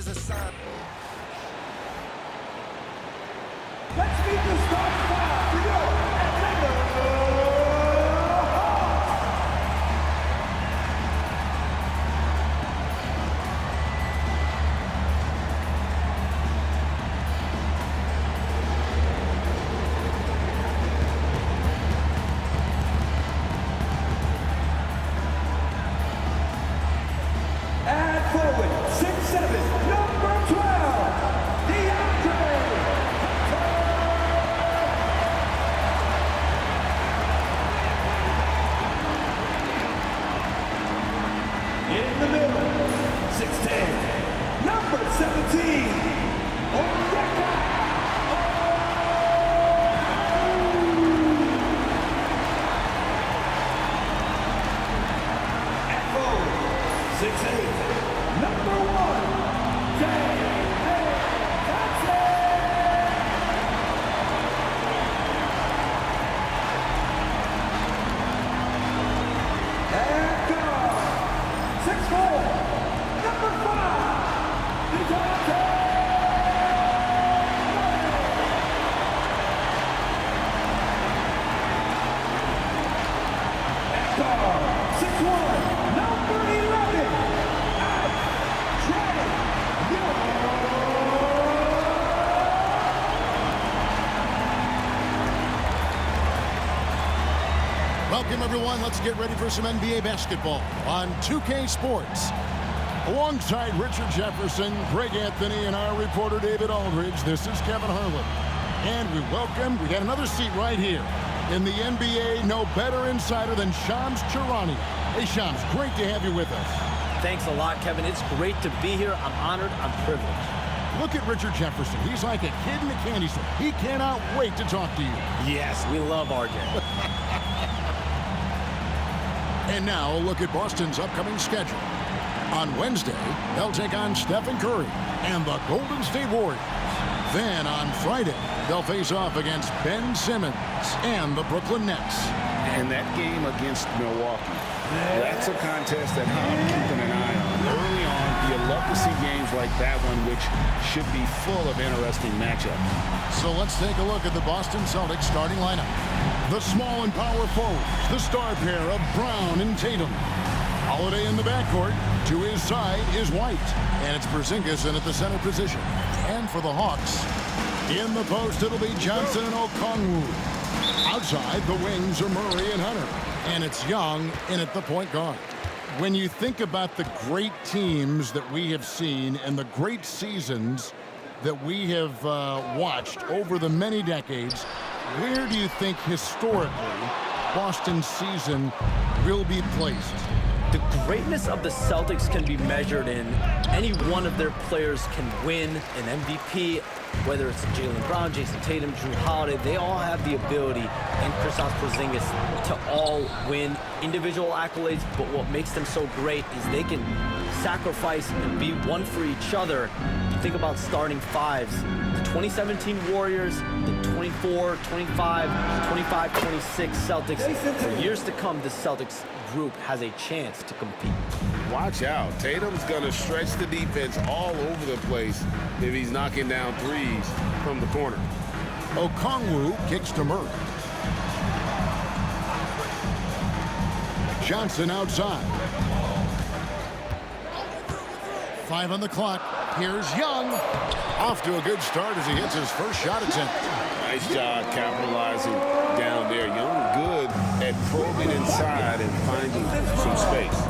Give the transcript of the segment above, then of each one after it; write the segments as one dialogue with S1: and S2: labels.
S1: is a sign.
S2: Let's meet the starting five for your Atlanta and forward, 6'7", number 12, DeAndre. In the middle, 6'10", number 17, Onyeka. And forward, 6'8", number 1, Jay Johnson. And guard, 6'4", number 5, DeJounte Murray. And guard, 6'1", number 11, Trey Young.
S3: Welcome, everyone. Let's get ready for some NBA basketball on 2K Sports. Alongside Richard Jefferson, Greg Anthony, and our reporter David Aldridge, this is Kevin Harlan. And we got another seat right here in the NBA. No better insider than Shams Charania. Hey, Shams, great to have you with us.
S4: Thanks a lot, Kevin. It's great to be here. I'm honored. I'm privileged.
S3: Look at Richard Jefferson. He's like a kid in a candy store. He cannot wait to talk to you.
S4: Yes, we love RJ.
S3: And now, a look at Boston's upcoming schedule. On Wednesday, they'll take on Stephen Curry and the Golden State Warriors. Then on Friday, they'll face off against Ben Simmons and the Brooklyn Nets.
S5: And that game against Milwaukee, that's a contest that I'm keeping an eye on. Early on, you love to see games like that one, which should be full of interesting matchups.
S3: So let's take a look at the Boston Celtics starting lineup. The small and power forwards, the star pair of Brown and Tatum. Holiday in the backcourt. To his side is White. And it's Porzingis in at the center position. And for the Hawks, in the post, it'll be Johnson and Okongwu. Outside, the wings are Murray and Hunter. And it's Young in at the point guard. When you think about the great teams that we have seen and the great seasons that we have watched over the many decades, where do you think historically Boston's season will be placed?
S4: The greatness of the Celtics can be measured in any one of their players can win an MVP, whether it's Jaylen Brown, Jason Tatum, Drew Holiday. They all have the ability, and Kristaps Porzingis, to all win individual accolades. But what makes them so great is they can sacrifice and be one for each other. You think about starting fives. The 2017 Warriors, the 24, 25, 25, 26 Celtics. For years to come, the Celtics group has a chance to compete.
S5: Watch out. Tatum's going to stretch the defense all over the place if he's knocking down threes from the corner.
S3: Okongwu kicks to Murray. Johnson outside. 5 on the clock. Here's Young. Off to a good start as he hits his first shot attempt.
S5: Nice job capitalizing down there. Young good at probing inside and finding some space.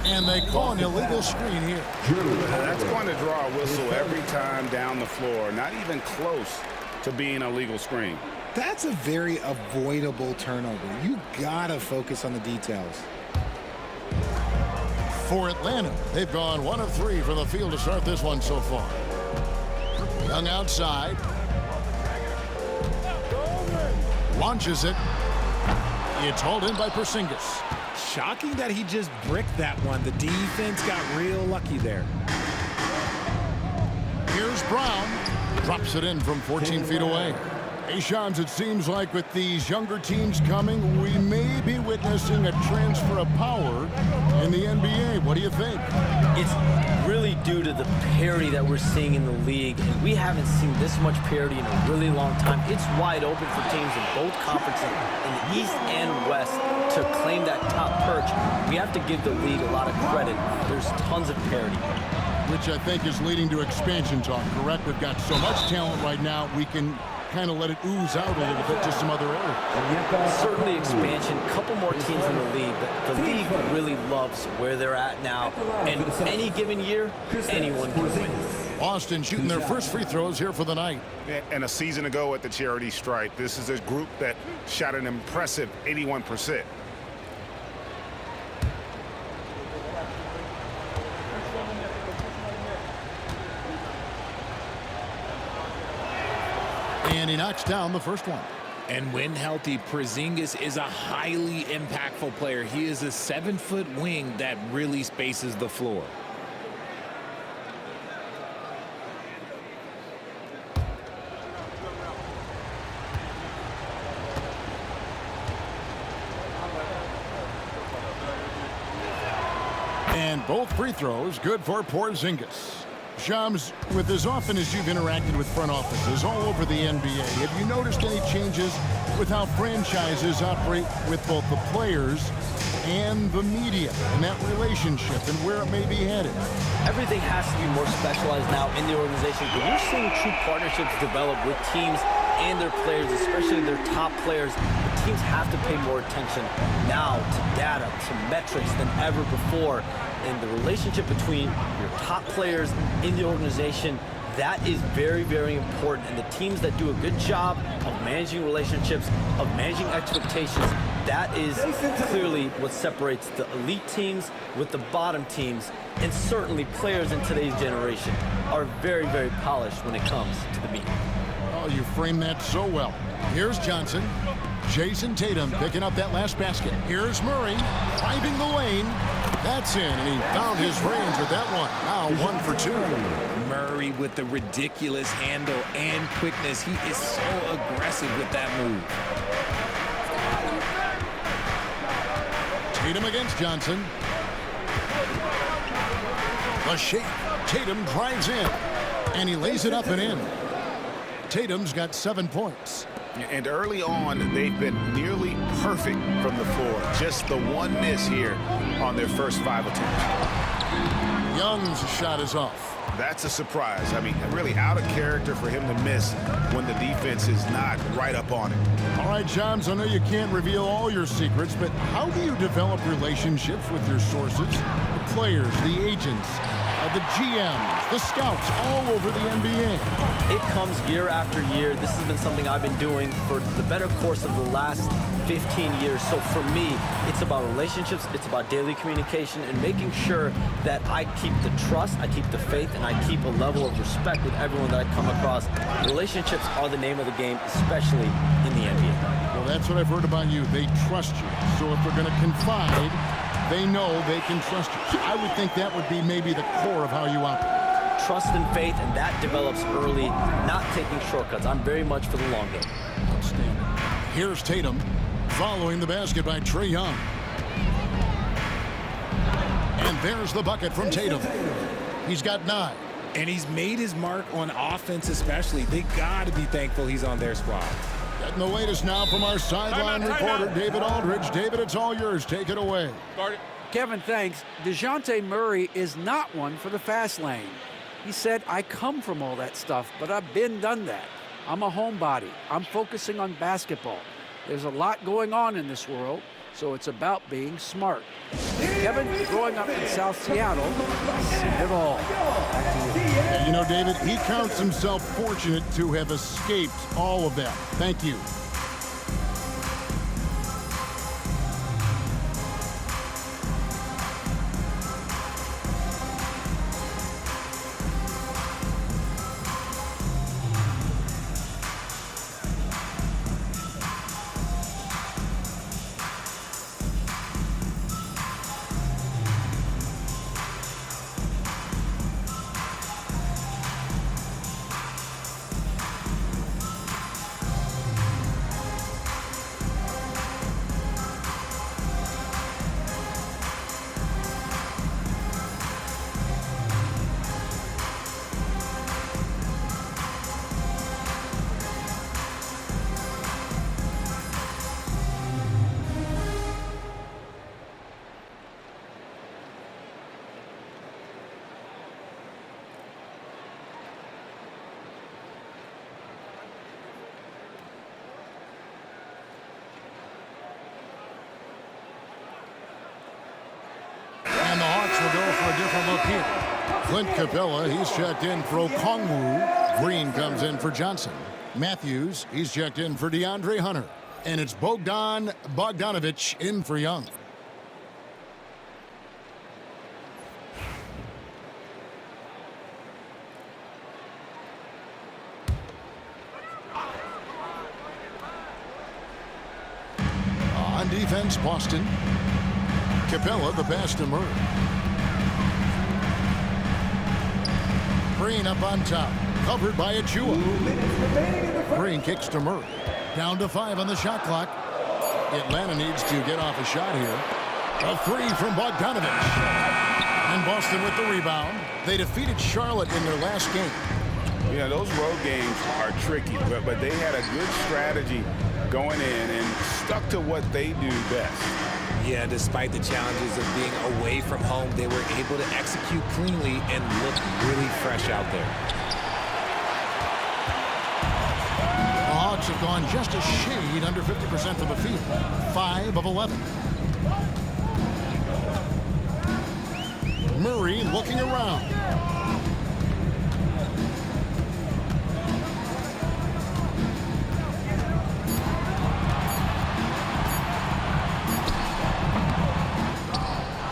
S3: And they call an illegal screen here.
S5: That's going to draw a whistle every time down the floor. Not even close to being a legal screen.
S6: That's a very avoidable turnover. You gotta focus on the details.
S3: For Atlanta, they've gone 1 of 3 from the field to start this one so far. Young outside. Launches it. It's hauled in by Porzingis.
S7: Shocking that he just bricked that one. The defense got real lucky there.
S3: Here's Brown. Drops it in from 14 feet away. Hey, Shams, it seems like with these younger teams coming, we may be witnessing a transfer of power in the NBA. Ray, what do you think?
S4: It's really due to the parity that we're seeing in the league, and we haven't seen this much parity in a really long time. It's wide open for teams in both conferences, in the East and West, to claim that top perch. We have to give the league a lot of credit. There's tons of parity.
S3: Which I think is leading to expansion talk, correct? We've got so much talent right now, we can kind of let it ooze out a little bit to some other areas.
S4: Certainly expansion, couple more teams in the league, but the league really loves where they're at now, and any given year, anyone can win.
S3: Boston shooting their first free throws here for the night.
S5: And a season ago at the charity stripe, this is a group that shot an impressive 81%.
S3: And he knocks down the first one.
S7: And when healthy, Porzingis is a highly impactful player. He is a 7-foot wing that really spaces the floor.
S3: And both free throws good for Porzingis. Shams, with as often as you've interacted with front offices all over the NBA, have you noticed any changes with how franchises operate with both the players and the media and that relationship and where it may be headed?
S4: Everything has to be more specialized now in the organization, but we're seeing true partnerships develop with teams and their players, especially their top players. The teams have to pay more attention now to data, to metrics than ever before. And the relationship between your top players in the organization, that is very, very important. And the teams that do a good job of managing relationships, of managing expectations, that is clearly what separates the elite teams with the bottom teams. And certainly players in today's generation are very, very polished when it comes to the media.
S3: Oh, you framed that so well. Here's Johnson. Jason Tatum picking up that last basket. Here's Murray driving the lane. That's in, and he found his range with that one. Now 1 for 2.
S7: Murray with the ridiculous handle and quickness. He is so aggressive with that move.
S3: Tatum against Johnson. The shake. Tatum drives in, and he lays it up and in. Tatum's got 7 points.
S5: And early on, they've been nearly perfect from the floor. Just the one miss here on their first 5 attempts.
S3: Young's shot is off.
S5: That's a surprise. I mean, really out of character for him to miss when the defense is not right up on it.
S3: All right, Shams, I know you can't reveal all your secrets, but how do you develop relationships with your sources, the players, the agents, the GMs, the scouts all over the NBA?
S4: It comes year after year. This has been something I've been doing for the better course of the last 15 years. So for me, it's about relationships, it's about daily communication, and making sure that I keep the trust, I keep the faith, and I keep a level of respect with everyone that I come across. Relationships are the name of the game, especially in the NBA.
S3: Well, that's what I've heard about you. They trust you. So if they're going to confide, they know they can trust you. So I would think that would be maybe the core of how you operate.
S4: Trust and faith, and that develops early, not taking shortcuts. I'm very much for the long game.
S3: Outstanding. Here's Tatum following the basket by Trae Young. And there's the bucket from Tatum. He's got 9.
S7: And he's made his mark on offense especially. They got to be thankful he's on their squad.
S3: Getting the latest now from our sideline reporter, David Aldridge. David, it's all yours. Take it away.
S1: Kevin, thanks. DeJounte Murray is not one for the fast lane. He said, I come from all that stuff, but I've done that. I'm a homebody. I'm focusing on basketball. There's a lot going on in this world, so it's about being smart. Kevin, growing up in South Seattle, seen it all.
S3: Yeah, you know, David, he counts himself fortunate to have escaped all of that. Thank you. go for a different look here. Clint Capella, he's checked in for Okongwu. Green comes in for Johnson. Matthews, he's checked in for DeAndre Hunter. And it's Bogdan Bogdanovic in for Young. On defense, Boston. Capella, the pass to Murray. Green up on top, covered by Achua. Green kicks to Murray. Down to 5 on the shot clock. Atlanta needs to get off a shot here. A 3 from Bogdanovic. And Boston with the rebound. They defeated Charlotte in their last game.
S5: Yeah, those road games are tricky, but they had a good strategy going in and stuck to what they do best.
S7: Yeah, despite the challenges of being away from home, they were able to execute cleanly and look really fresh out there.
S3: The Hawks have gone just a shade under 50% from the field. 5 of 11. Murray looking around.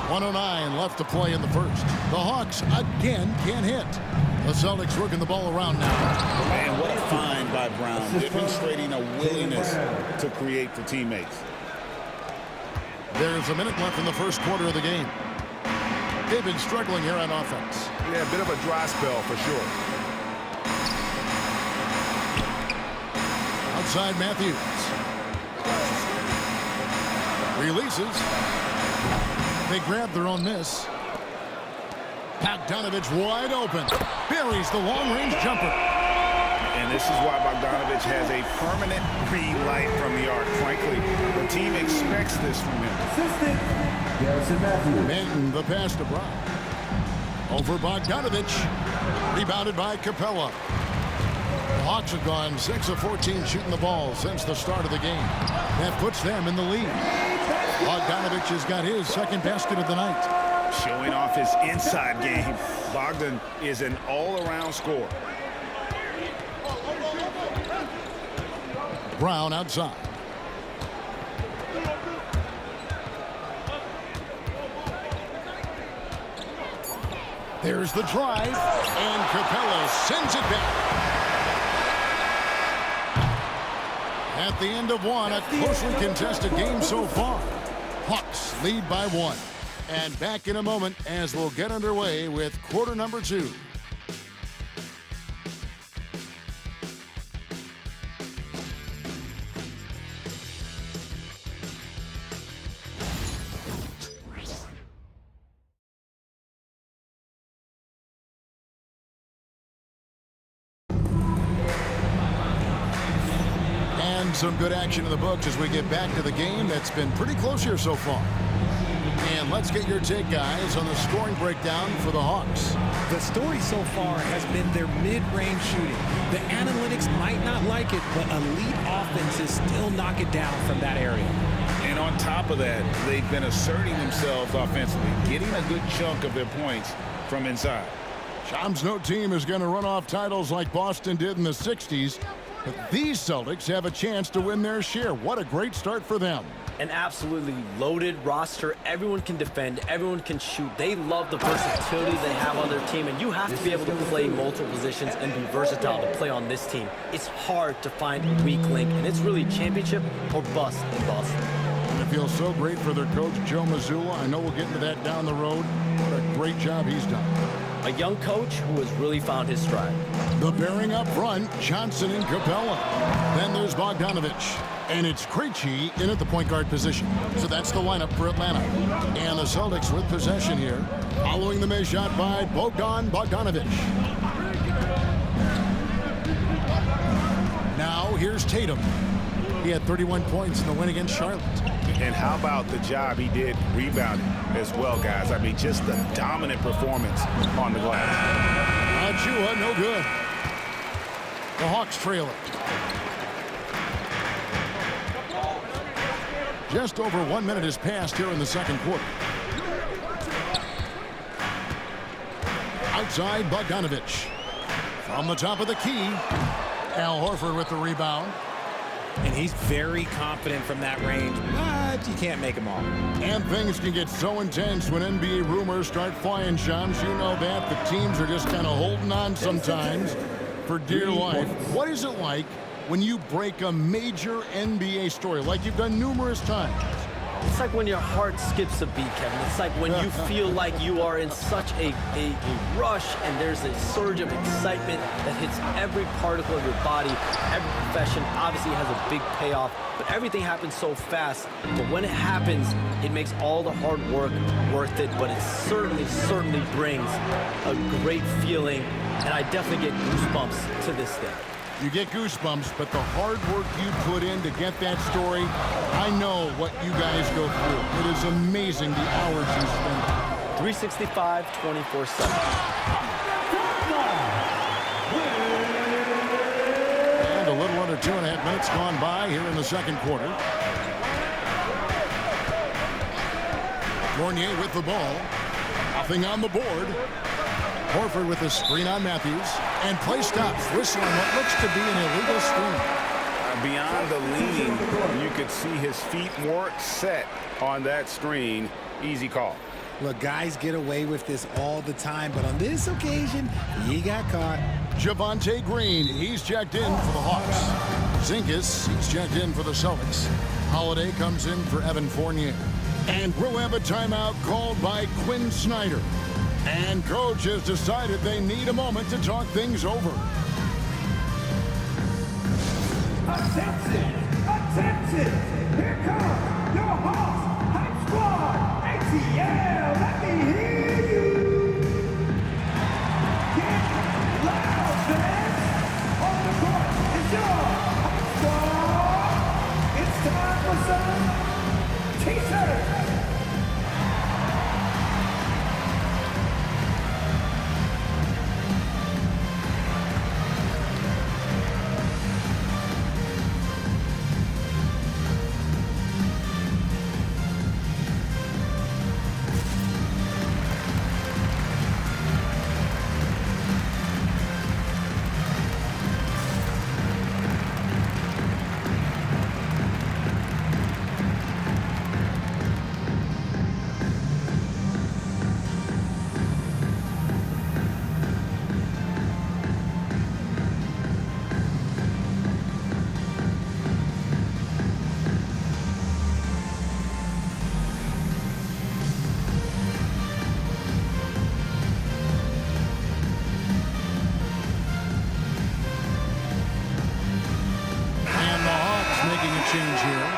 S3: .109 left to play in the first. The Hawks again can't hit. The Celtics working the ball around now.
S5: Man, what a find by Brown, demonstrating a willingness to create for teammates.
S3: There's a minute left in the first quarter of the game. They've been struggling here on offense.
S5: Yeah, a bit of a dry spell for sure.
S3: Outside Matthews. Releases. They grab their own miss. Bogdanovic wide open. Buries the long-range jumper.
S5: And this is why Bogdanovic has a permanent green light from the arc. Frankly, the team expects this from him.
S2: Assistant, Garrison Matthews.
S3: Manton, the pass to Brown. Over Bogdanovic. Rebounded by Capella. The Hawks have gone 6 of 14 shooting the ball since the start of the game. That puts them in the lead. Bogdanovic has got his second basket of the night.
S5: Showing off his inside game. Bogdan is an all-around scorer.
S3: Brown outside. There's the drive, and Capella sends it back. At the end of one, a closely contested game so far. Hawks lead by 1. And back in a moment as we'll get underway with quarter number 2. And some good action in the books as we get back to the game that's been pretty close here so far. And let's get your take, guys, on the scoring breakdown for the Hawks.
S8: The story so far has been their mid-range shooting. The analytics might not like it, but elite offenses still knock it down from that area.
S5: And on top of that, they've been asserting themselves offensively, getting a good chunk of their points from inside.
S3: Shams, no team is going to run off titles like Boston did in the 60s, but these Celtics have a chance to win their share. What a great start for them.
S4: An absolutely loaded roster. Everyone can defend. Everyone can shoot. They love the versatility they have on their team, and you have to be able to play multiple positions and be versatile to play on this team. It's hard to find a weak link, and it's really championship or bust in Boston.
S3: And it feels so great for their coach, Joe Mazzulla. I know we'll get into that down the road. What a great job he's done.
S4: A young coach who has really found his stride.
S3: The pairing up front, Johnson and Capella. Then there's Bogdanovic. And it's Krejci in at the point guard position. So that's the lineup for Atlanta. And the Celtics with possession here. Following the missed shot by Bogdan Bogdanovic. Now here's Tatum. He had 31 points in the win against Charlotte.
S5: And how about the job he did rebounding as well, guys? I mean, just the dominant performance on the glass.
S3: Achua, no good. The Hawks trail it. Just over 1 minute has passed here in the second quarter. inside Bogdanovich. From the top of the key, Al Horford with the rebound.
S8: And he's very confident from that range, but you can't make them all.
S3: And things can get so intense when NBA rumors start flying, Shams. You know that. The teams are just kind of holding on sometimes for dear life. What is it like when you break a major NBA story, like you've done numerous times?
S4: It's like when your heart skips a beat, Kevin. It's like when you feel like you are in such a rush and there's a surge of excitement that hits every particle of your body. Every profession obviously has a big payoff, but everything happens so fast. But when it happens, it makes all the hard work worth it, but it certainly brings a great feeling, and I definitely get goosebumps to this day.
S3: You get goosebumps, but the hard work you put in to get that story, I know what you guys go through. It is amazing the hours you spend.
S4: 365, 24/7.
S3: And a little under 2.5 minutes gone by here in the second quarter. Fournier with the ball. Nothing on the board. Horford with a screen on Matthews. And play stops. Whistling what looks to be an illegal screen.
S5: Beyond the lean, you could see his feet weren't set on that screen. Easy call.
S6: Look, guys get away with this all the time, but on this occasion, he got caught.
S3: Javonte Green, he's checked in for the Hawks. Zingas, he's checked in for the Celtics. Holiday comes in for Evan Fournier. And we'll have a timeout called by Quinn Snyder. And coach has decided they need a moment to talk things over.
S2: Attention! Attention! Here comes your Hawks Hype Squad! ATL, let me hear you! Get loud, fans! On the court is your Hype Squad! It's time for some T-shirts!
S3: change here.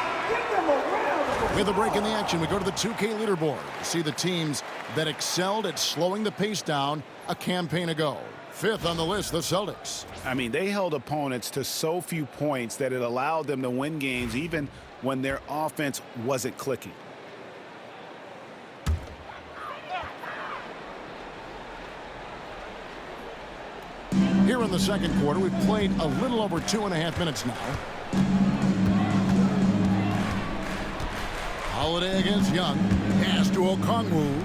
S3: With a break in the action, we go to the 2K leaderboard. See the teams that excelled at slowing the pace down a campaign ago. Fifth on the list, the Celtics.
S5: I mean, they held opponents to so few points that it allowed them to win games even when their offense wasn't clicking.
S3: Here in the second quarter, we've played a little over 2.5 minutes now. Holiday against Young. Pass to Okongwu.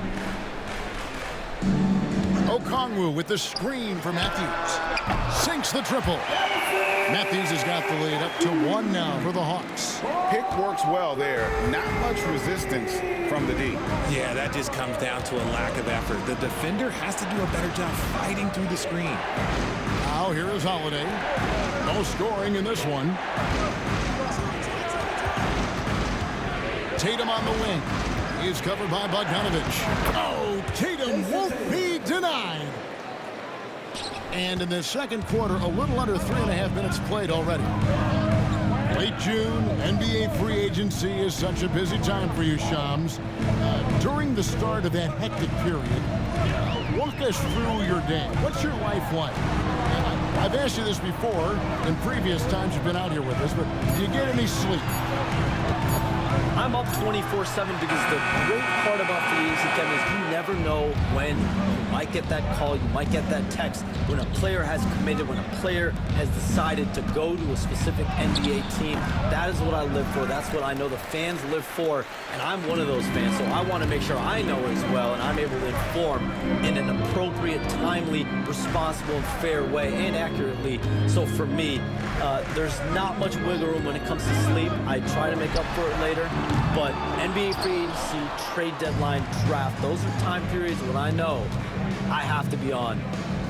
S3: Okongwu with the screen for Matthews. Sinks the triple. Matthews has got the lead up to 1 now for the Hawks.
S5: Pick works well there. Not much resistance from the D.
S8: Yeah, that just comes down to a lack of effort. The defender has to do a better job fighting through the screen.
S3: Now here is Holiday. No scoring in this one. Tatum on the wing. He's covered by Bogdanovich. Oh, Tatum won't be denied. And in the second quarter, a little under 3.5 minutes played already. Late June, NBA free agency is such a busy time for you, Shams. During the start of that hectic period, walk us through your day. What's your life like? I've asked you this before in previous times you've been out here with us, but do you get any sleep?
S4: I'm up 24/7 because the great part about free agency, Kevin, is you never know when you might get that call, you might get that text, when a player has committed, when a player has decided to go to a specific NBA team. That is what I live for. That's what I know the fans live for, and I'm one of those fans, so I want to make sure I know as well, and I'm able to inform in an appropriate, timely, responsible, and fair way, and accurately. So for me, there's not much wiggle room when it comes to sleep. I try to make up for it later, but NBA free agency, trade deadline, draft, those are time periods when I know I have to be on.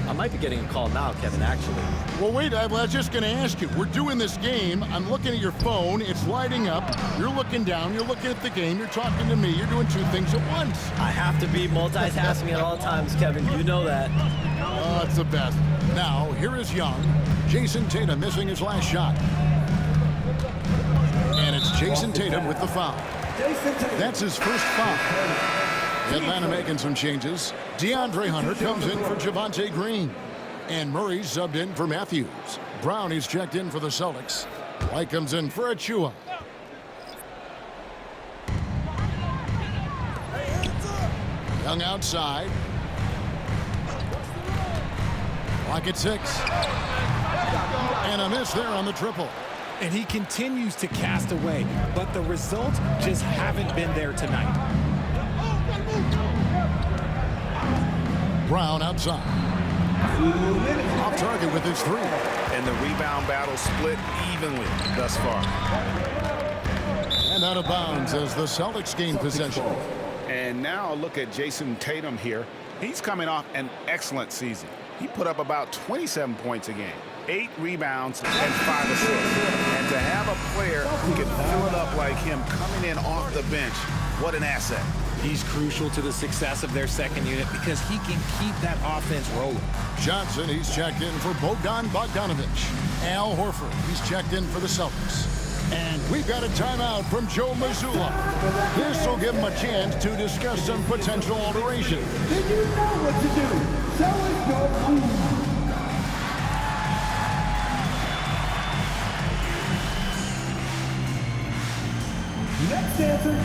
S4: I might be getting a call now, Kevin, actually.
S3: Well, wait, I was just going to ask you. We're doing this game. I'm looking at your phone. It's lighting up. You're looking down. You're looking at the game. You're talking to me. You're doing two things at once.
S4: I have to be multitasking at all times, Kevin. You know that.
S3: Oh, it's the best. Now, here is Young. Jason Tatum missing his last shot. And it's Jason Tatum with the foul. That's his first foul. Atlanta making some changes. DeAndre Hunter comes in for Javonte Green. And Murray subbed in for Matthews. Brown is checked in for the Celtics. White comes in for Achua. Young outside. Clock at 6. And a miss there on the triple.
S8: And he continues to cast away, but the results just haven't been there tonight.
S3: Brown outside. Off target with his 3.
S5: And the rebound battle split evenly thus far.
S3: And out of bounds as the Celtics gain possession.
S5: And now look at Jason Tatum here. He's coming off an excellent season. He put up about 27 points a game, 8 rebounds, and 5 assists. And to have a player who can fill it up like him coming in off the bench, what an asset.
S8: He's crucial to the success of their second unit because he can keep that offense rolling.
S3: Johnson, he's checked in for Bogdan Bogdanovic. Al Horford, he's checked in for the Celtics. And we've got a timeout from Joe Mazzulla. This will give him a chance to discuss some potential alterations.
S2: Then you know what to do. So is your move. Next answer.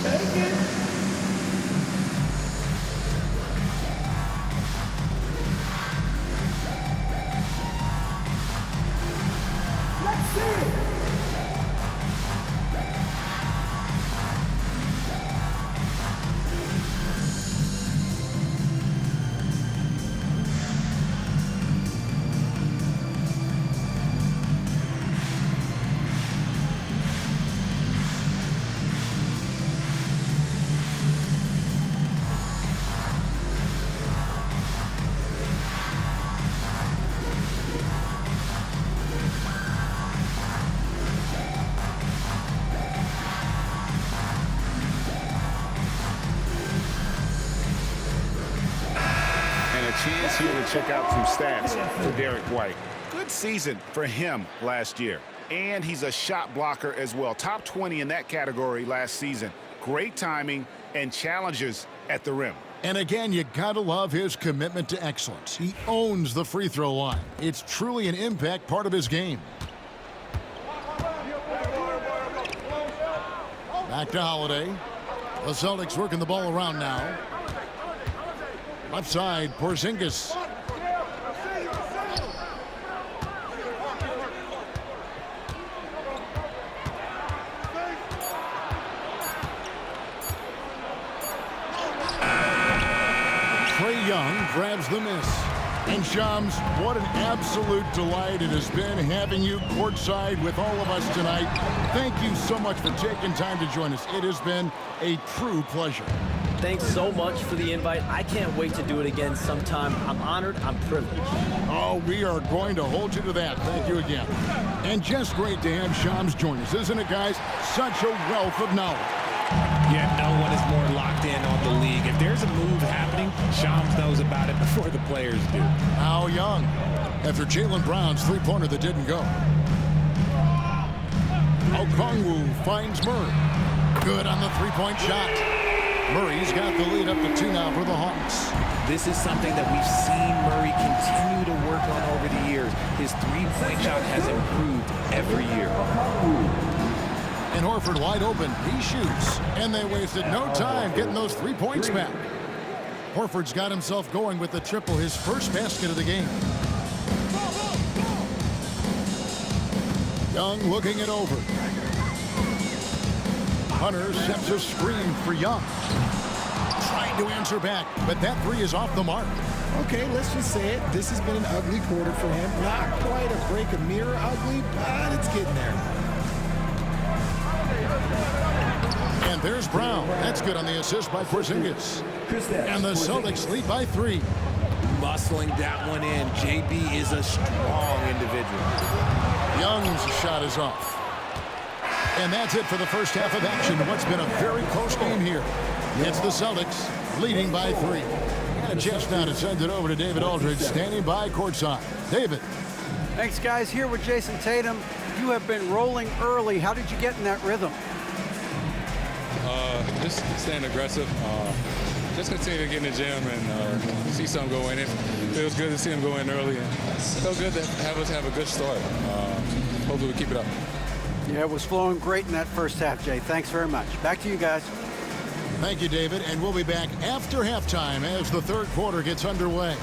S2: Take it. Let's see it.
S5: Chance here to check out some stats for Derek White. Good season for him last year. And he's a shot blocker as well. Top 20 in that category last season. Great timing and challenges at the rim.
S3: And again, you gotta love his commitment to excellence. He owns the free throw line. It's truly an impact part of his game. Back to Holiday. The Celtics working the ball around now. Left side, Porzingis. Trae Young grabs the miss. And Shams, what an absolute delight it has been having you courtside with all of us tonight. Thank you so much for taking time to join us. It has been a true pleasure.
S4: Thanks so much for the invite. I can't wait to do it again sometime. I'm honored. I'm privileged.
S3: Oh, we are going to hold you to that. Thank you again. And just great to have Shams join us, isn't it, guys? Such a wealth of knowledge.
S8: Yeah, no one is more locked in on the league. If there's a move happening, Shams knows about it before the players do.
S3: How Young, after Jaylen Brown's three-pointer that didn't go. Okongwu finds Murray. Good on the three-point shot. Murray's got the lead up to 2 now for the Hawks.
S8: This is something that we've seen Murray continue to work on over the years. His three-point shot has improved every year.
S3: And Horford wide open. He shoots. And they wasted no time getting those 3 points back. Horford's got himself going with the triple, his first basket of the game. Young looking it over. Hunter sets a screen for Young. Trying to answer back, but that 3 is off the mark.
S6: Okay, let's just say it. This has been an ugly quarter for him. Not quite a break a mirror ugly, but it's getting there.
S3: And there's Brown. That's good on the assist by Porzingis. And the Celtics lead by 3.
S8: Muscling that one in. JB is a strong individual.
S3: Young's shot is off. And that's it for the first half of action. What's been a very close game here. It's the Celtics leading by 3. And a chance now to send it over to David Aldridge, standing by courtside. David.
S1: Thanks, guys. Here with Jason Tatum. You have been rolling early. How did you get in that rhythm?
S9: Just staying aggressive. Just continue to get in the gym and see something go in. It feels good to see him go in early. And it feels good to have us have a good start. Hopefully we keep it up.
S1: Yeah, it was flowing great in that first half, Jay. Thanks very much. Back to you guys.
S3: Thank you, David. And we'll be back after halftime as the third quarter gets underway.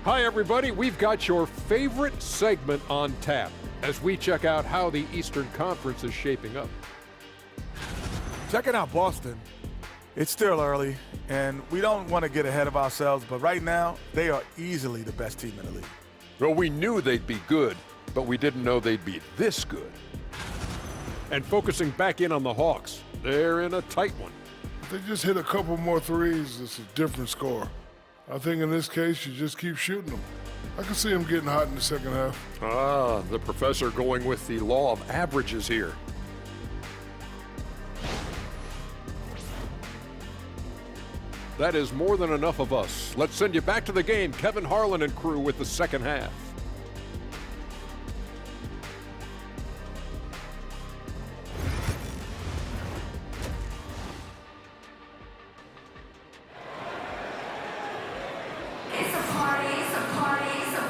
S10: Hi, everybody. We've got your favorite segment on tap as we check out how the Eastern Conference is shaping up.
S2: Checking out Boston. It's still early, and we don't want to get ahead of ourselves, but right now, they are easily the best team in the league.
S10: Well, we knew they'd be good, but we didn't know they'd be this good. And focusing back in on the Hawks, they're in a tight one.
S11: If they just hit a couple more threes, it's a different score. I think in this case, you just keep shooting them. I can see them getting hot in the second half.
S10: Ah, the professor going with the law of averages here. That is more than enough of us. Let's send you back to the game. Kevin Harlan and crew with the second half.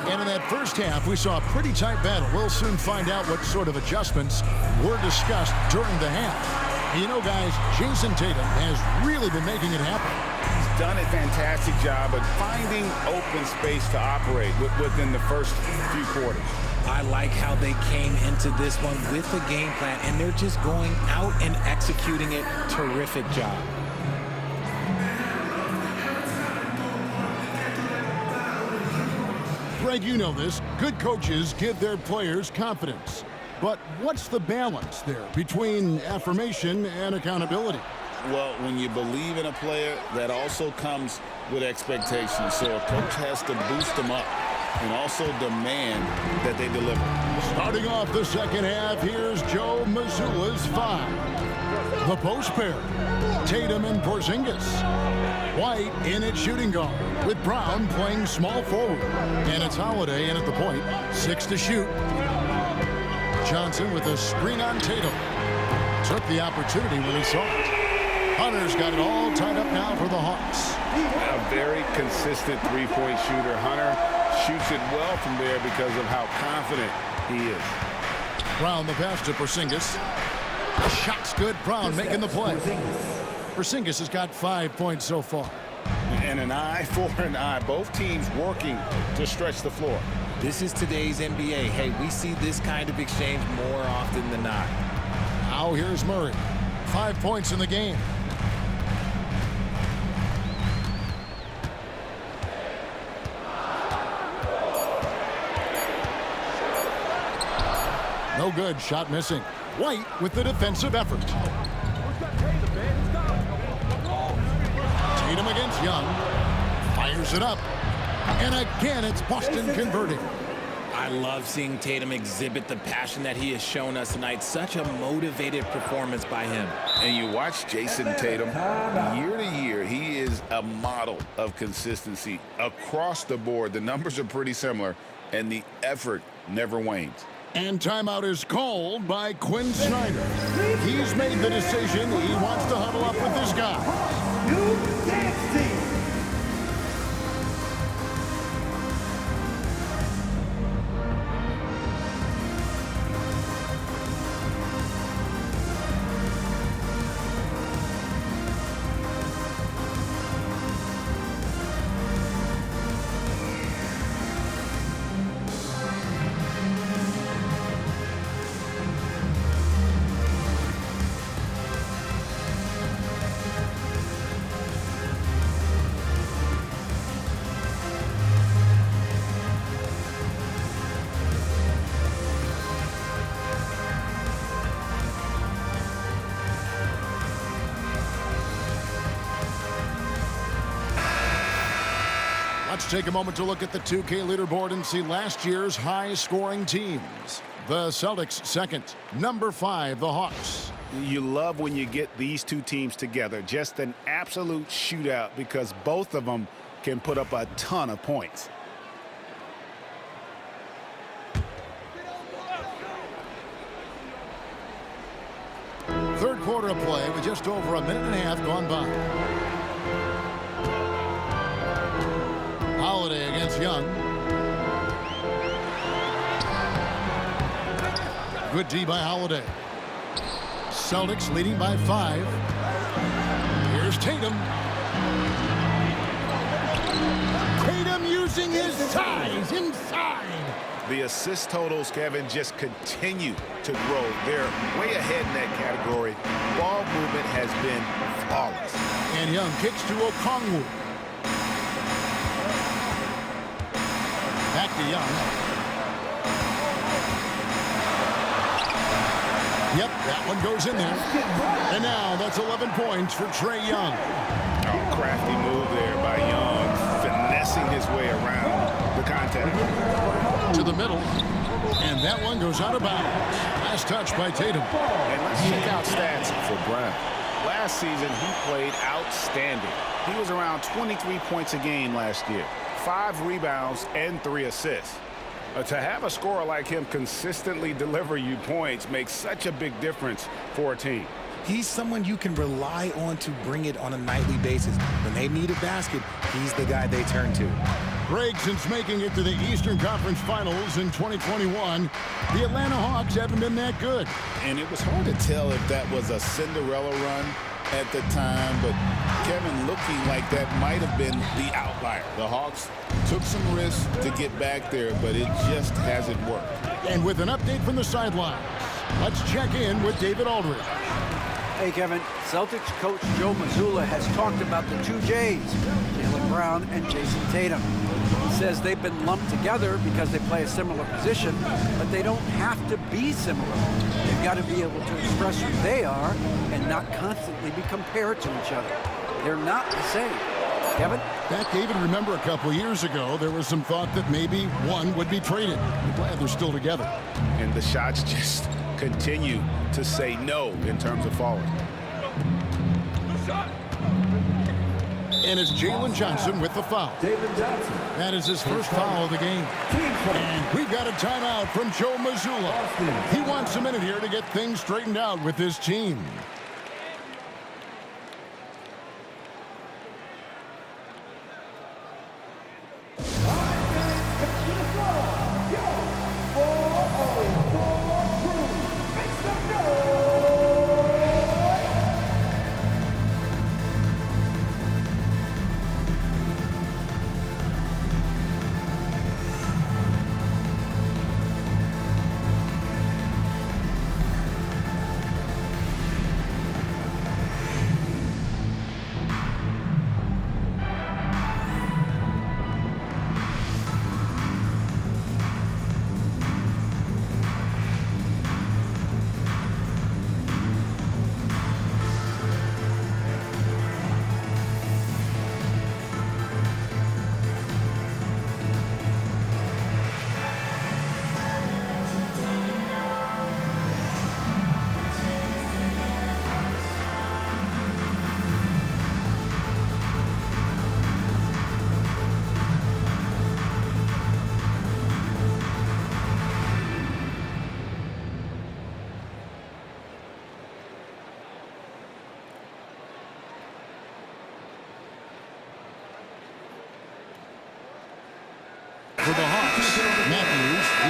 S3: And in that first half, we saw a pretty tight battle. We'll soon find out what sort of adjustments were discussed during the half. You know, guys, Jason Tatum has really been making it happen.
S5: He's done a fantastic job of finding open space to operate within the first few quarters.
S8: I like how they came into this one with a game plan, and they're just going out and executing it. Terrific job.
S3: Greg, you know this. Good coaches give their players confidence. But what's the balance there between affirmation and accountability?
S5: Well, when you believe in a player, that also comes with expectations. So a coach has to boost them up and also demand that they deliver.
S3: Starting off the second half, here's Joe Mazzulla's 5. The post pair, Tatum and Porzingis. White in at shooting guard, with Brown playing small forward. And it's Holiday in at the point, 6 to shoot. Johnson with a screen on Tatum. Took the opportunity when he saw it. Hunter's got it all tied up now for the Hawks.
S5: A very consistent three-point shooter. Hunter shoots it well from there because of how confident he is.
S3: Brown the pass to Porzingis. The shot's good. Brown making the play. Porzingis has got 5 points so far.
S5: And an eye for an eye. Both teams working to stretch the floor.
S8: This is today's NBA. Hey, we see this kind of exchange more often than not.
S3: Now here's Murray. 5 points in the game. No good. Shot missing. White with the defensive effort. Tatum against Young. Fires it up. And again, it's Boston converting.
S7: I love seeing Tatum exhibit the passion that he has shown us tonight. Such a motivated performance by him.
S5: And you watch Jason Tatum, year to year, he is a model of consistency across the board. The numbers are pretty similar, and the effort never wanes.
S3: And timeout is called by Quinn Snyder. He's made the decision. He wants to huddle up with his guys.
S12: New dance team.
S3: Let's take a moment to look at the 2K leaderboard and see last year's high-scoring teams. The Celtics second, number 5, the Hawks.
S5: You love when you get these two teams together. Just an absolute shootout because both of them can put up a ton of points.
S3: Third quarter of play with just over a minute and a half gone by. Holiday against Young. Good D by Holiday. Celtics leading by 5. Here's Tatum. Tatum using his size inside.
S5: The assist totals, Kevin, just continue to grow. They're way ahead in that category. Ball movement has been flawless.
S3: And Young kicks to Okongwu. Back to Young. Yep, that one goes in there. And now that's 11 points for Trae Young.
S5: Oh, crafty move there by Young, finessing his way around the contact.
S3: To the middle. And that one goes out of bounds. Last touch by Tatum.
S5: And let's check out stats for Brown. Last season, he played outstanding. He was around 23 points a game last year. 5 rebounds and 3 assists. To have a scorer like him consistently deliver you points makes such a big difference for a team.
S8: He's someone you can rely on to bring it on a nightly basis. When they need a basket, he's the guy they turn to.
S3: Greg, since making it to the Eastern Conference Finals in 2021, the Atlanta Hawks haven't been that good.
S5: And it was hard to tell if that was a Cinderella run at the time, but Kevin, looking like that might have been the outlier. The Hawks took some risks to get back there, but it just hasn't worked.
S3: And with an update from the sidelines, let's check in with David Aldridge.
S1: Hey, Kevin. Celtics coach Joe Mazzulla has talked about the 2 J's, Jaylen Brown and Jason Tatum. He says they've been lumped together because they play a similar position, but they don't have to be similar. They've got to be able to express who they are and not constantly be compared to each other. They're not the same. Kevin?
S3: Back, David, remember a couple years ago, there was some thought that maybe one would be traded. I'm glad they're still together.
S5: And the shots just continue to say no in terms of falling.
S3: And it's Jalen Johnson with the foul. That is his first foul of the game. And we've got a timeout from Joe Mazzulla. He wants a minute here to get things straightened out with his team.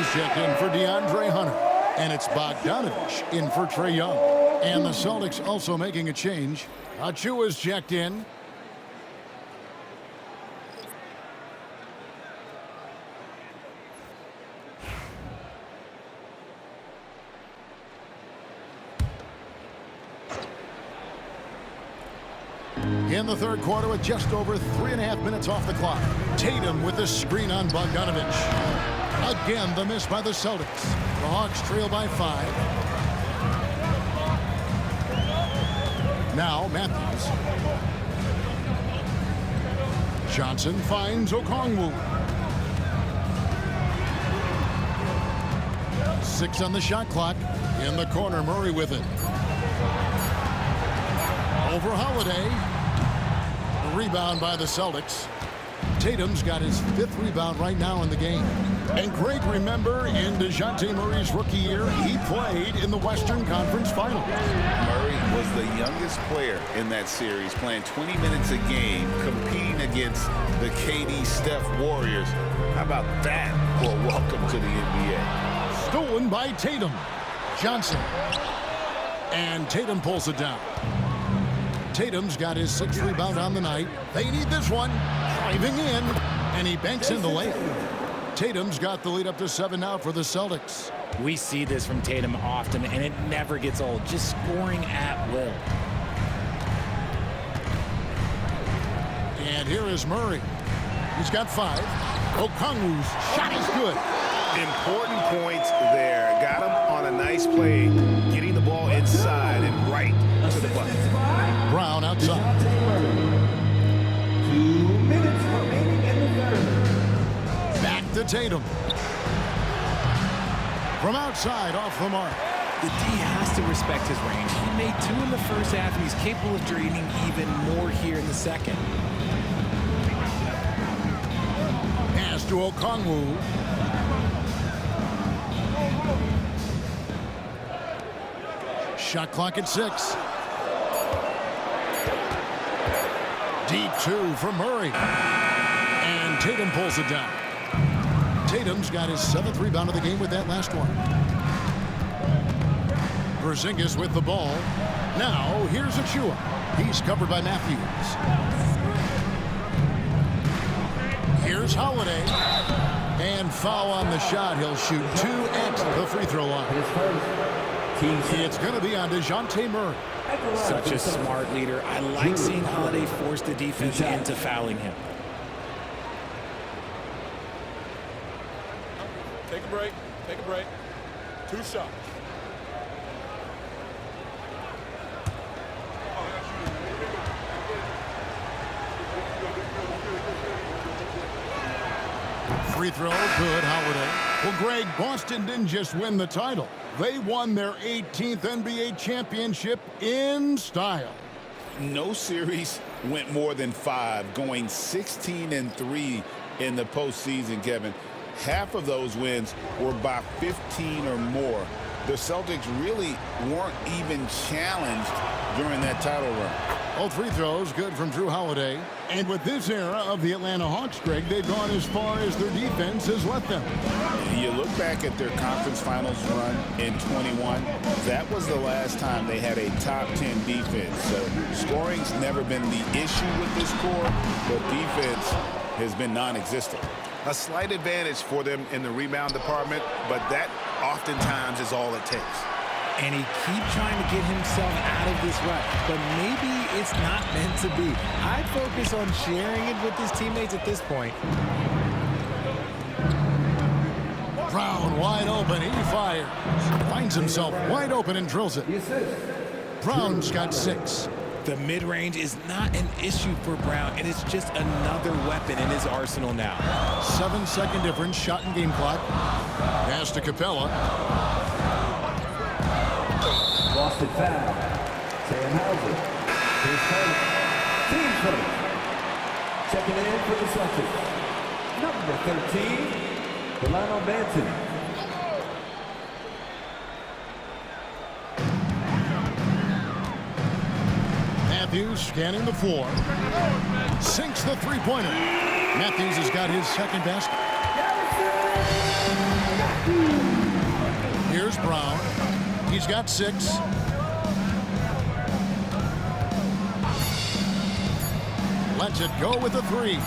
S3: He's checked in for DeAndre Hunter. And it's Bogdanovich in for Trae Young. And the Celtics also making a change. Achua's checked in. In the third quarter with just over 3.5 minutes off the clock. Tatum with the screen on Bogdanovich. Again, the miss by the Celtics. The Hawks trail by 5. Now Matthews. Johnson finds Okongwu. 6 on the shot clock. In the corner, Murray with it. Over Holiday. Rebound by the Celtics. Tatum's got his 5th rebound right now in the game. And Greg, remember, in DeJounte Murray's rookie year, he played in the Western Conference Finals.
S5: Murray was the youngest player in that series, playing 20 minutes a game, competing against the KD Steph Warriors. How about that for a welcome to the NBA?
S3: Stolen by Tatum. Johnson. And Tatum pulls it down. Tatum's got his 6th rebound on the night. They need this one. Driving in. And he banks in the layup. Tatum's got the lead up to 7 now for the Celtics.
S8: We see this from Tatum often, and it never gets old. Just scoring at will.
S3: And here is Murray. He's got 5. Okongwu's shot is good.
S5: Important points there. Got him on a nice play, getting the ball inside and right to the bucket.
S3: Brown outside.
S12: 2 minutes remaining in the third.
S3: Back to Tatum. From outside, off the mark.
S8: The D has to respect his range. He made 2 in the first half, and he's capable of draining even more here in the second.
S3: Pass to Okongwu. Shot clock at 6. Deep 2 from Murray. And Tatum pulls it down. Tatum's got his 7th rebound of the game with that last one. Porzingis with the ball. Now, here's Achua. He's covered by Matthews. Here's Holiday. And foul on the shot. He'll shoot 2 at the free throw line. It's going to be on DeJounte Murray.
S8: Such a smart leader. I like seeing Holiday force the defense into fouling him.
S2: Take a break. Take a break. 2 shots.
S3: Free throw, good, Holiday. Well, Greg, Boston didn't just win the title. They won their 18th NBA championship in style.
S5: No series went more than 5, going 16-3 in the postseason, Kevin. Half of those wins were by 15 or more. The Celtics really weren't even challenged during that title run.
S3: All free throws good from Drew Holiday. And with this era of the Atlanta Hawks, Greg, they've gone as far as their defense has let them.
S5: You look back at their conference finals run in 21, that was the last time they had a top 10 defense. So scoring's never been the issue with this core, but defense has been non-existent. A slight advantage for them in the rebound department, but that oftentimes is all it takes.
S8: And he keeps trying to get himself out of this rut, but maybe it's not meant to be. I'd focus on sharing it with his teammates at this point.
S3: Brown wide open, he fires. Finds himself wide open and drills it. Brown's got 6.
S8: The mid-range is not an issue for Brown, and it's just another weapon in his arsenal now.
S3: 7-second difference, shot and game clock. Pass to Capella.
S12: Boston foul. Sam Hauser. Here's Tatum. Team first. Checking in for the Celtics. Number 13, Delano Banton.
S3: Matthews scanning the floor. Sinks the three-pointer. Matthews has got his second basket. Brown. He's got 6. Lets it go with a 3.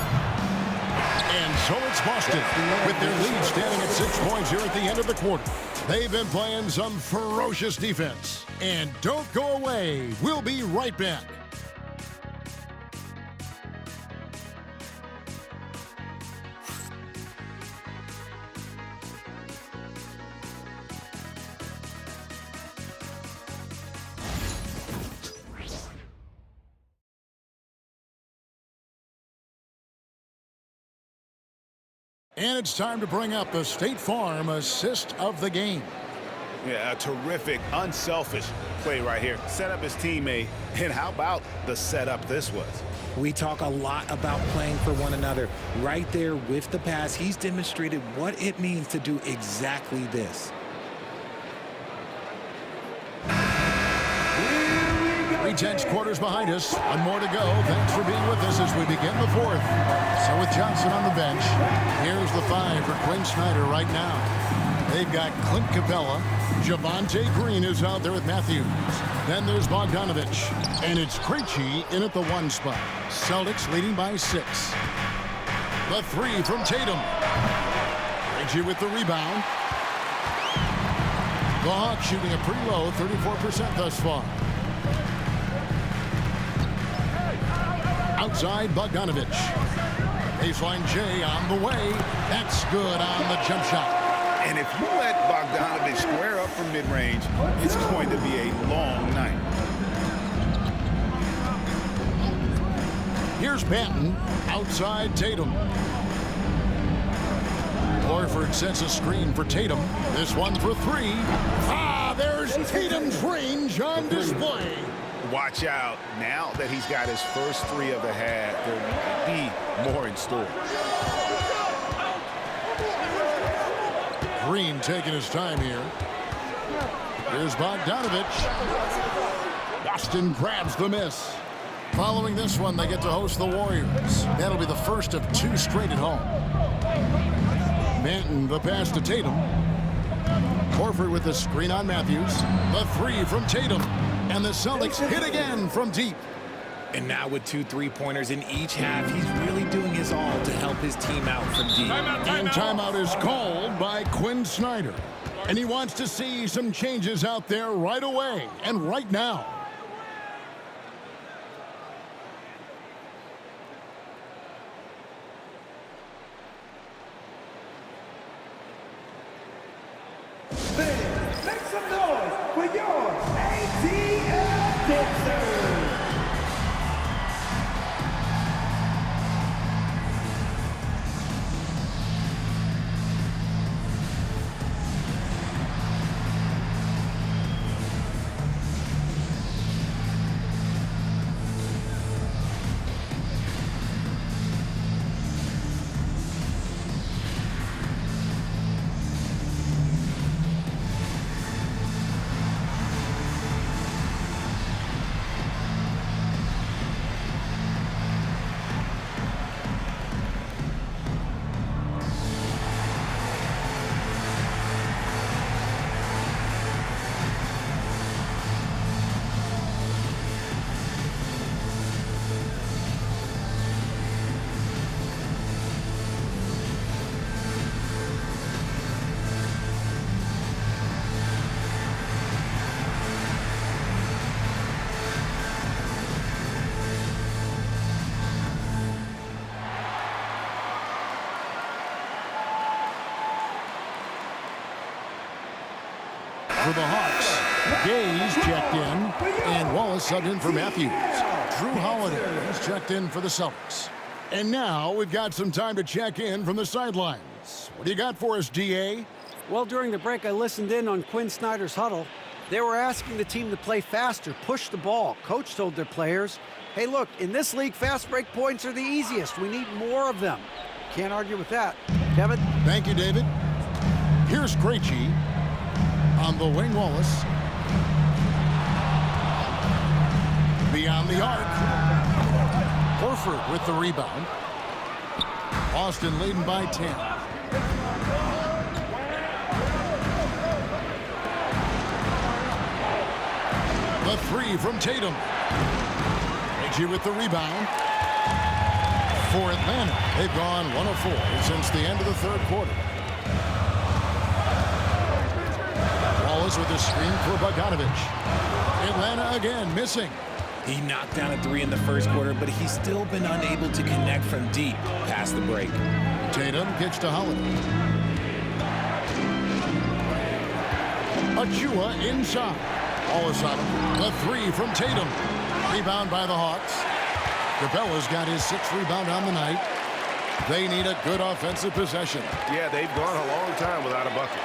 S3: And so it's Boston with their lead standing at 6 points here at the end of the quarter. They've been playing some ferocious defense. And don't go away. We'll be right back. And it's time to bring up the State Farm assist of the game.
S5: Yeah, a terrific, unselfish play right here. Set up his teammate, and how about the setup this was?
S8: We talk a lot about playing for one another. Right there with the pass, he's demonstrated what it means to do exactly this.
S3: Tense quarters behind us. One more to go. Thanks for being with us as we begin the 4th. So with Johnson on the bench, here's the 5 for Quinn Snyder right now. They've got Clint Capella. Javonte Green is out there with Matthews. Then there's Bogdanovich. And it's Krejci in at the 1 spot. Celtics leading by 6. The 3 from Tatum. Krejci with the rebound. The Hawks shooting a pretty low 34% thus far. Outside Bogdanovich. Baseline J on the way. That's good on the jump shot.
S5: And if you let Bogdanovich square up from mid-range, it's going to be a long night.
S3: Here's Banton. Outside Tatum. Horford sets a screen for Tatum. This one for 3. There's Tatum's range on display.
S5: Watch out. Now that he's got his first 3 of the half, there might be more in store.
S3: Green taking his time here. Here's Bogdanovich. Boston grabs the miss. Following this one, they get to host the Warriors. That'll be the first of 2 straight at home. Banton, the pass to Tatum. Horford with the screen on Matthews. The 3 from Tatum. And the Celtics hit again from deep.
S8: And now with 2 3-pointers in each half, he's really doing his all to help his team out from deep.
S3: And timeout is called by Quinn Snyder. And he wants to see some changes out there right away and right now.
S12: Make some noise for your ATL Dancers!
S3: For the Hawks, Gaze checked in, and Wallace subbed in for Matthews. Drew Holiday has checked in for the Celtics. And now we've got some time to check in from the sidelines. What do you got for us, DA?
S1: Well, during the break, I listened in on Quinn Snyder's huddle. They were asking the team to play faster, push the ball. Coach told their players, hey, look, in this league, fast break points are the easiest. We need more of them. Can't argue with that. Kevin?
S3: Thank you, David. Here's Krejci on the wing. Wallace. Beyond the arc. Horford with the rebound. Boston leading by 10. The three from Tatum. Reggie with the rebound. For Atlanta, they've gone 1 of 4 since the end of the third quarter. Wallace with a screen for Bogdanovich. Atlanta again missing.
S8: He knocked down a 3 in the first quarter, but he's still been unable to connect from deep past the break.
S3: Tatum kicks to Holiday. Achua inside. Wallace on him. The 3 from Tatum. Rebound by the Hawks. Capella's got his 6th rebound on the night. They need a good offensive possession.
S5: Yeah, they've gone a long time without a bucket.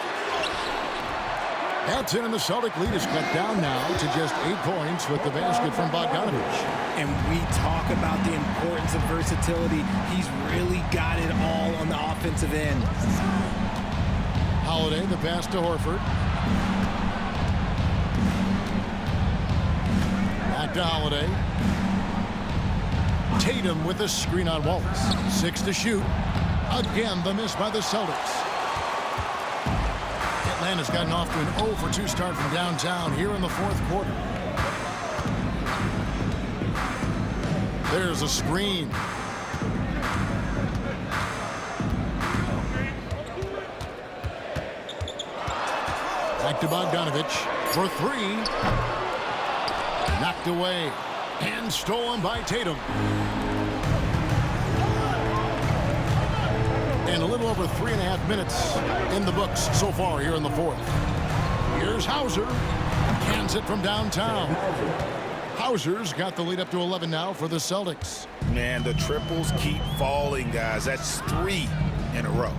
S3: At 10, and the Celtic lead is cut down now to just 8 points with the basket from Bogdanovich.
S8: And we talk about the importance of versatility. He's really got it all on the offensive end.
S3: Holiday, the pass to Horford. Back to Holiday. Tatum with a screen on Wallace. 6 to shoot. Again, the miss by the Celtics. Atlanta's gotten off to an 0 for 2 start from downtown here in the fourth quarter. There's a screen. Back to Bogdanovich for 3. Knocked away and stolen by Tatum. And a little over 3.5 minutes in the books so far here in the fourth. Here's Hauser. Cans it from downtown. Hauser's got the lead up to 11 now for the Celtics.
S5: Man, the triples keep falling, guys. That's 3 in a row.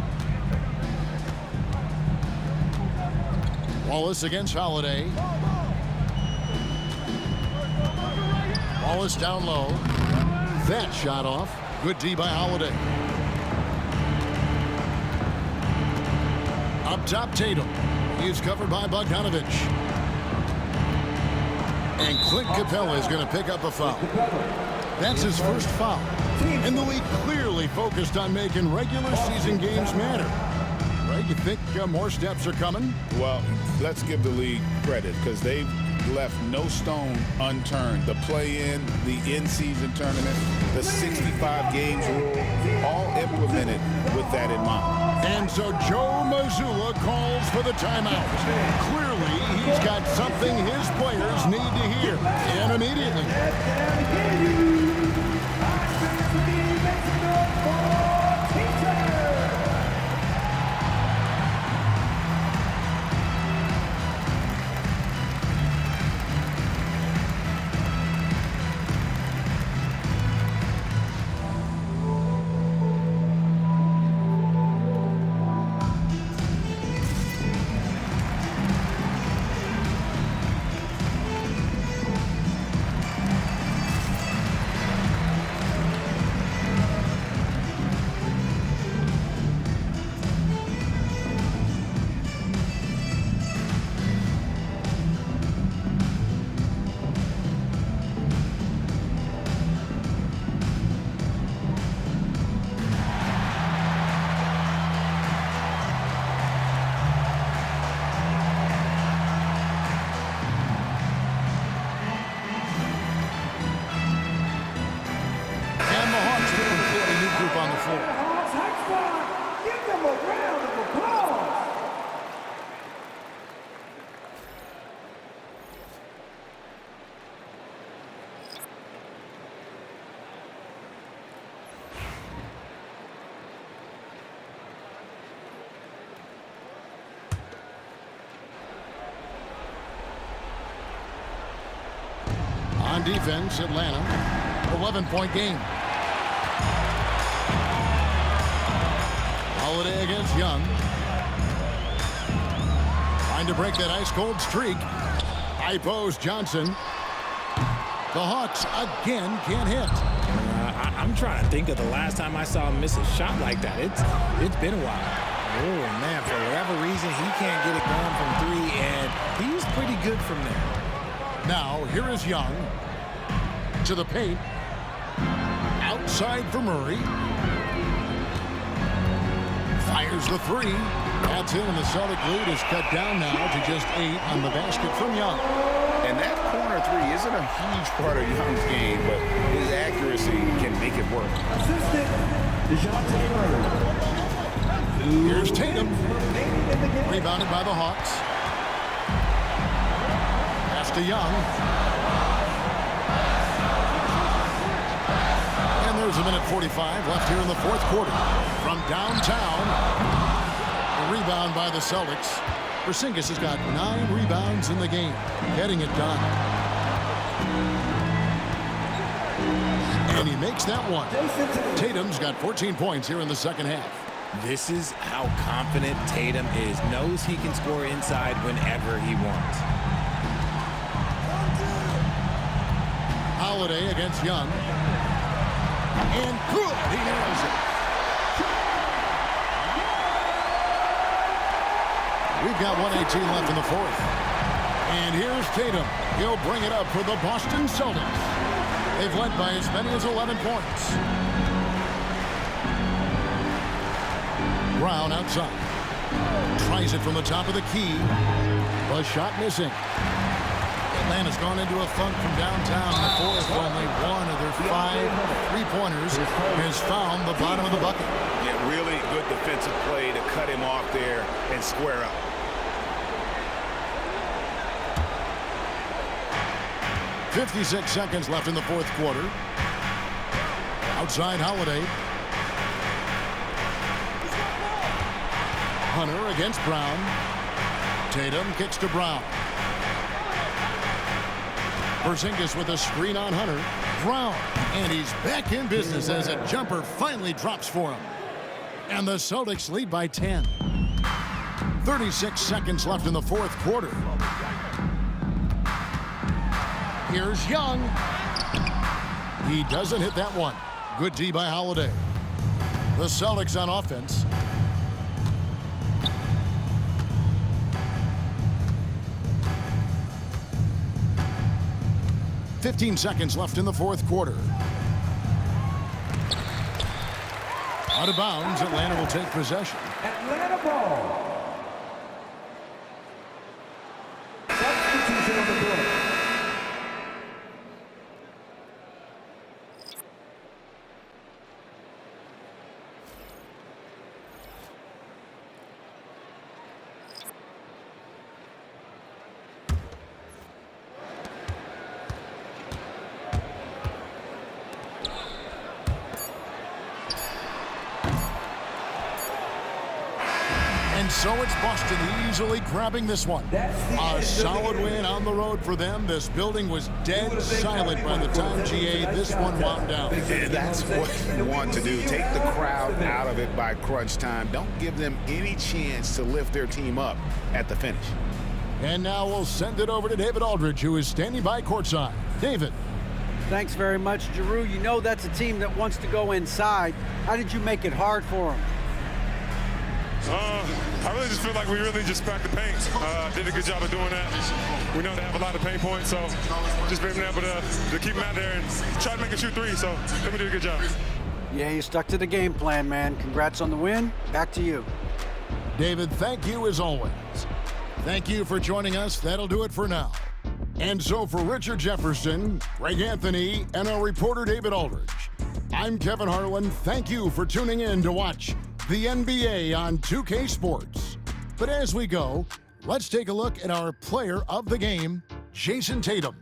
S3: Wallace against Holiday. Wallace down low. That shot off. Good D by Holiday. Up top, Tatum. He's covered by Bogdanovich. And Clint Capella is going to pick up a foul. That's his first foul. And the league clearly focused on making regular season games matter. Right? You think more steps are coming?
S5: Well, let's give the league credit because they've left no stone unturned. The play-in, the in-season tournament, the 65 games rule, all implemented with that in mind.
S3: And so Joe Mazzulla calls for the timeout. Clearly, he's got something his players need to hear. And immediately. On defense, Atlanta, 11-point game. Holiday against Young. Trying to break that ice-cold streak. High post, Johnson. The Hawks again can't hit.
S8: I'm trying to think of the last time I saw him miss a shot like that. It's been a while. Oh, man, for whatever reason, he can't get it going from 3, and he's pretty good from there.
S3: Now, here is Young. To the paint. Outside for Murray. Fires the 3. That's in, and the Celtic lead is cut down now to just 8 on the basket from Young.
S5: And that corner 3 a huge part of Young's game, but his accuracy can make it work.
S12: Assistant, DeJounte Murray.
S3: Here's Tatum. Rebounded by the Hawks. Pass to Young. And there's a minute 45 left here in the fourth quarter. From downtown, a rebound by the Celtics. Porzingis has got 9 rebounds in the game, getting it done. And he makes that one. Tatum's got 14 points here in the second half.
S7: This is how confident Tatum is. Knows he can score inside whenever he wants.
S3: Holiday against Young. And good. He nails it. We've got 1:18 left in the fourth. And here's Tatum. He'll bring it up for the Boston Celtics. They've led by as many as 11 points. Brown outside. Tries it from the top of the key. The shot missing. Atlanta's gone into a funk from downtown in the fourth. Only one of their 5 3-pointers has found the bottom of the bucket.
S5: Yeah, really good defensive play to cut him off there and square up. .56 seconds left in the fourth quarter.
S3: Outside Holiday. Hunter against Brown. Tatum kicks to Brown. Porzingis with a screen on Hunter. Brown. And he's back in business as a jumper finally drops for him. And the Celtics lead by 10. 36 seconds left in the fourth quarter. Here's Young. He doesn't hit that one. Good D by Holiday. The Celtics on offense. .15 seconds left in the fourth quarter. Out of bounds, Atlanta will take possession.
S12: Atlanta ball. Substitution on the board.
S3: And so it's Boston easily grabbing this one. A solid win on the road for them. This building was dead silent by the time, GA, this one wound down.
S5: And that's what you want to do. Take the crowd out of it by crunch time. Don't give them any chance to lift their team up at the finish.
S3: And now we'll send it over to David Aldridge, who is standing by courtside. David.
S1: Thanks very much, Giroux. You know that's a team that wants to go inside. How did you make it hard for them?
S13: I really just feel like we really just cracked the paint. Did a good job of doing that. We know they have a lot of pain points, so just being able to keep them out there and try to make them shoot threes. So I think we did a good job.
S1: Yeah, you stuck to the game plan, man. Congrats on the win. Back to you.
S3: David, thank you as always. Thank you for joining us. That'll do it for now. And so for Richard Jefferson, Greg Anthony, and our reporter David Aldridge, I'm Kevin Harlan. Thank you for tuning in to watch the NBA on 2K Sports. But as we go, let's take a look at our player of the game, Jason Tatum.